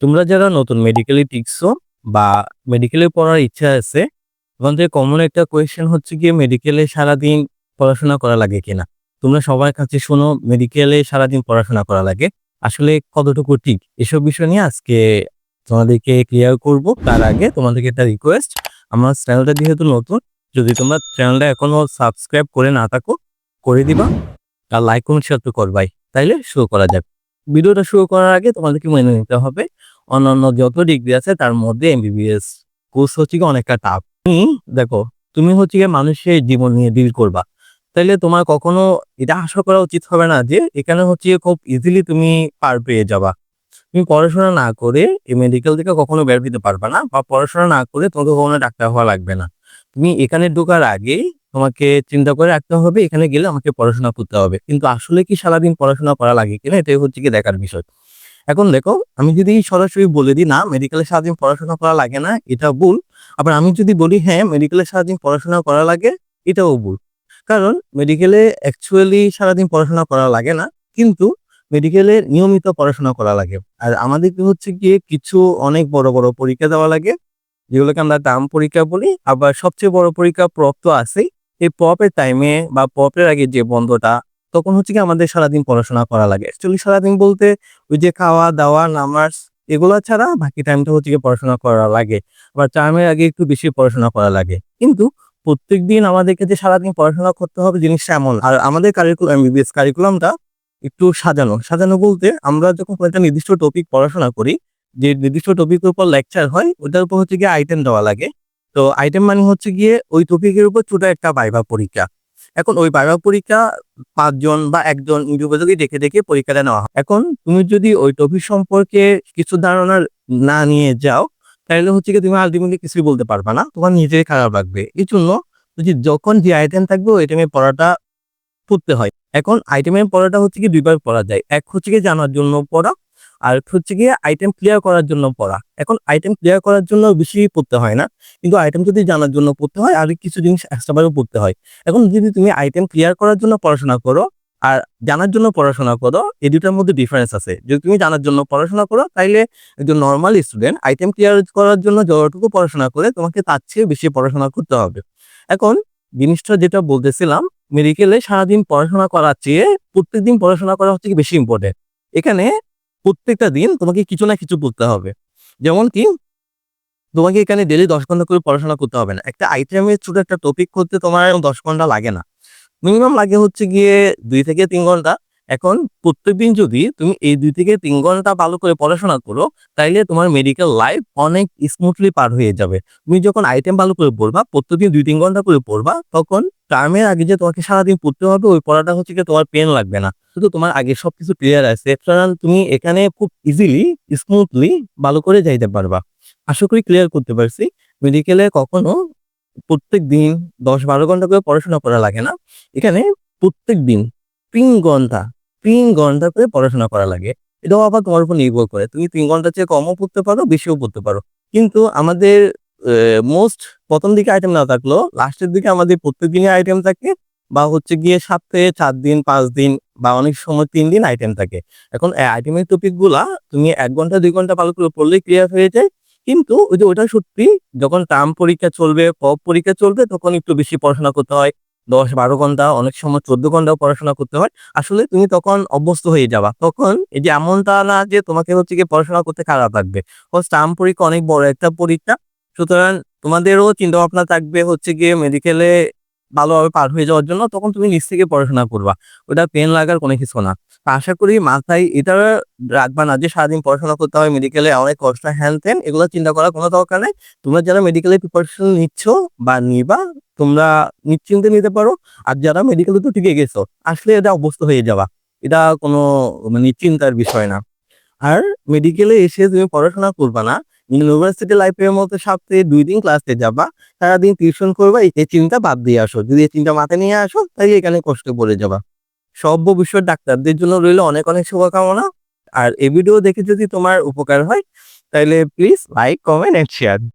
তোমরা যারা নতুন মেডিকেলে টিকছো বা মেডিকেলে পড়ার ইচ্ছা আছে, তোমাদের কমন একটা কোয়েশ্চেন হচ্ছে গিয়ে মেডিকেলে সারাদিন পড়াশোনা করা লাগে কিনা? তোমরা সবার কাছে শোনো মেডিকেলে সারাদিন পড়াশোনা করা লাগে। আসলে কতটুকু ঠিক? এসব বিষয় নিয়ে আজকে তোমাদেরকে ক্লিয়ার করব। তার আগে তোমাদেরকে একটা রিকোয়েস্ট, আমার চ্যানেলটা যেহেতু নতুন, যদি তোমরা চ্যানেলটা এখনো সাবস্ক্রাইব করে না থাকো, করে দিবা। আর লাইক কমেন্ট শেয়ার তো করবাই। তাইলে শুরু করা যাক। ভিডিওটা শুরু করার আগে তোমাদেরকে মেনে নিতে হবে অন্যান্য যত ডিগ্রি আছে তার মধ্যে এমবিবিএস কোর্স হচ্ছে গিয়ে অনেকটা টাফ। দেখো, তুমি হচ্ছে গিয়ে মানুষের জীবন নিয়ে ডিল করবা। তাইলে তোমার কখনো এটা আশা করা উচিত হবে না যে এখানে হচ্ছে গিয়ে খুব ইজিলি তুমি পার পেয়ে যাবা। তুমি পড়াশোনা না করে এই মেডিকেল থেকে কখনো বের হতে পারবা না, বা পড়াশোনা না করে তোমাকে কখনো ডাক্তার হওয়া লাগবে না। তুমি এখানে ঢোকার আগেই তোমাকে চিন্তা করে রাখতে হবে এখানে গেলে আমাকে পড়াশোনা করতে হবে। কিন্তু আসলে কি সারাদিন পড়াশোনা করা লাগে কিনা এটাই হচ্ছে কি দেখার বিষয়। এখন দেখো, আমি যদি সরাসরি বলে দিই না মেডিকেলে সারাদিন পড়াশোনা করা লাগে না, এটা ভুল। আবার আমি যদি বলি হ্যাঁ মেডিকেলে সারাদিন পড়াশোনা করা লাগে, এটাও ভুল। কারণ মেডিকেলে অ্যাকচুয়ালি সারাদিন পড়াশোনা করা লাগে না, কিন্তু মেডিকেলে নিয়মিত পড়াশোনা করা লাগে। আর আমাদেরকে হচ্ছে গিয়ে কিছু অনেক বড় বড় পরীক্ষা দেওয়া লাগে, যেগুলোকে আমরা টার্ম পরীক্ষা বলি। আবার সবচেয়ে বড় পরীক্ষা প্রপ তো আছেই। এই প্রপের টাইমে বা প্রপের আগে যে বন্ধটা, তখন হচ্ছে কি আমাদের সারাদিন পড়াশোনা করা লাগে। অ্যাকচুয়ালি সারাদিন বলতে ওই যে খাওয়া দাওয়া নামাজ এগুলা ছাড়া বাকি টাইমটা হচ্ছে গিয়ে পড়াশোনা করা লাগে। আবার টার্মের আগে একটু বেশি পড়াশোনা করা লাগে। কিন্তু প্রত্যেকদিন আমাদেরকে যে সারাদিন পড়াশোনা করতে হবে জিনিসটা এমন। আর আমাদের কারিকুলাম এমবিবিএস কারিকুলামটা একটু সাজানো। সাজানো বলতে আমরা যখন একটা নির্দিষ্ট টপিক পড়াশোনা করি, যে নির্দিষ্ট টপিকের উপর লেকচার হয় ওটার উপর হচ্ছে গিয়ে আইটেম দেওয়া লাগে। তো আইটেম মানে হচ্ছে গিয়ে ওই টপিকের উপর ছোট একটা ভাইভা পরীক্ষা। এখন ওই ভাইভা পরীক্ষা ৫ জন বা ১ জন ইন্ডিভিজুয়ালি দেখে দেখে পরীক্ষাটা নেওয়া হয়। এখন তুমি যদি ওই টপিক সম্পর্কে কিছু ধারণা না নিয়ে যাও, তাহলে হচ্ছে গিয়ে তুমি আল্টিমেটলি কিছুই বলতে পারবা না। তোমার নিজেরই খারাপ লাগবে। এজন্য যখন যে আইটেম থাকবে ওই আইটেমের পড়াটা পড়তে হয়। এখন আইটেমের পড়াটা হচ্ছে গিয়ে ২ বার পড়া যায়। এক হচ্ছে গিয়ে জানার জন্য পড়া, আর হচ্ছে গিয়ে আইটেম ক্লিয়ার করার জন্য পড়া। এখন আইটেম ক্লিয়ার করার জন্য বেশি পড়তে হয় না। কিন্তু আইটেম যদি জানার জন্য পড়তে হয় আর কিছু জিনিস এক্সট্রা ভাবে পড়তে হয়। এখন যদি তুমি আইটেম ক্লিয়ার করার জন্য পড়াশোনা করো আর জানার জন্য পড়াশোনা করো, এই দুটার মধ্যে ডিফারেন্স আছে। যদি তুমি জানার জন্য পড়াশোনা করো তাইলে একজন নরমাল স্টুডেন্ট আইটেম ক্লিয়ার করার জন্য যতটুকু পড়াশোনা করে তোমাকে তার চেয়ে বেশি পড়াশোনা করতে হবে। এখন জিনিসটা যেটা বলতেছিলাম, মেডিকেলে সারাদিন পড়াশোনা করার চেয়ে প্রত্যেকদিন পড়াশোনা করা হচ্ছে কি বেশি ইম্পর্টেন্ট। এখানে প্রত্যেকটা দিন তোমাকে কিছু না কিছু পড়তে হবে। যেমন কি তোমাকে এখানে ডেইলি ১০ ঘন্টা করে পড়াশোনা করতে হবে না। একটা আইটেমের ছোট একটা টপিক করতে তোমার ১০ ঘন্টা লাগে না। মিনিমাম লাগে হচ্ছে গিয়ে ২ থেকে ৩ ঘন্টা। এখন প্রত্যেকদিন যদি তুমি এই ২ থেকে ৩ ঘন্টা ভালো করে পড়াশোনা করো, তাইলে তোমার মেডিকেল লাইফ অনেক স্মুথলি পার হয়ে যাবে। তুমি যখন আইটেম ভালো করে পড়বা, প্রত্যেকদিন ২-৩ ঘন্টা করে পড়বা, তখন টার্মের আগে যে তোমাকে সারাদিন পড়তে হবে ওই পড়াটা হচ্ছে গিয়ে তোমার পেন লাগবে না। শুধু তোমার আগে সবকিছু ক্লিয়ার আছে। সুতরাং তুমি এখানে খুব ইজিলি স্মুথলি ভালো করে যাইতে পারবা। আশা করি ক্লিয়ার করতে পারছি। মেডিকেলে কখনো প্রত্যেকদিন ১০-১২ ঘন্টা করে পড়াশোনা করা লাগে না। এখানে প্রত্যেকদিন ৩ ঘন্টা, ৩ ঘন্টা করে পড়াশোনা করা লাগে। এটাও আবার তোমার উপর নির্ভর করে। তুমি ৩ ঘন্টার চেয়ে কমও পড়তে পারো, বেশিও পড়তে পারো। কিন্তু আমাদের মোস্ট ১ম দিকে আইটেম না থাকলেও লাস্টের দিকে আমাদের প্রত্যেকদিনই আইটেম থাকে, বা হচ্ছে গিয়ে সপ্তাহে ৪ দিন, ৫ দিন বা অনেক সময় ৩ দিন আইটেম থাকে। এখন আইটেমের টপিক গুলা তুমি ১ ঘন্টা ২ ঘন্টা ভালো করে পড়লেই ক্লিয়ার হয়ে যায়। কিন্তু ওই যে ওটা সত্যি, যখন টার্ম পরীক্ষা চলবে, পরীক্ষা চলবে তখন একটু বেশি পড়াশোনা করতে হয়। ১০-১২ ঘন্টা, অনেক সময় ১৪ ঘন্টাও পড়াশোনা করতে হয়। আসলে তুমি তখন অভ্যস্ত হয়ে যাবা। তখন এই যে এমনটা না যে তোমাকে হচ্ছে গিয়ে পড়াশোনা করতে খারাপ লাগবে। টার্ম পরীক্ষা অনেক বড় একটা পরীক্ষা। সুতরাং তোমাদেরও চিন্তাভাবনা থাকবে হচ্ছে গিয়ে মেডিকেলে ভালোভাবে পার হয়ে যাওয়ার জন্য, তখন তুমি নিজ থেকে পড়াশোনা করবা। ওটা পেন লাগার কোনো কিছু না। তো আশা করি মাথায় এটা রাখবা না যে সারাদিন পড়াশোনা করতে হয়, মেডিকেলে অনেক কষ্ট হ্যান-ত্যান, এগুলো চিন্তা করার কোনো দরকার নাই। তোমরা যারা মেডিকেলে প্রিপারেশন নিচ্ছ বা নিবা, তোমরা নিশ্চিন্তে নিতে পারো। আর যারা মেডিকেলে তো টিকে গেছো, আসলে এটা অভ্যস্ত হয়ে যাবা। এটা কোনো মানে চিন্তার বিষয় না। আর মেডিকেলে এসে তুমি পড়াশোনা করবা না, ইউনিভার্সিটি লাইফের মতো সপ্তাহে ২ দিন ক্লাসে যাবা, সারাদিন টিউশন করবা, এই চিন্তা বাদ দিয়ে আসো। যদি এই চিন্তা মাথায় নিয়ে আসো তাহলে এখানে কষ্টে পড়ে যাবা। সব ভবিষ্যৎ ডাক্তারদের জন্য রইল অনেক অনেক শুভকামনা। আর এই ভিডিও দেখে যদি তোমার উপকার হয় তাহলে please like, comment and share.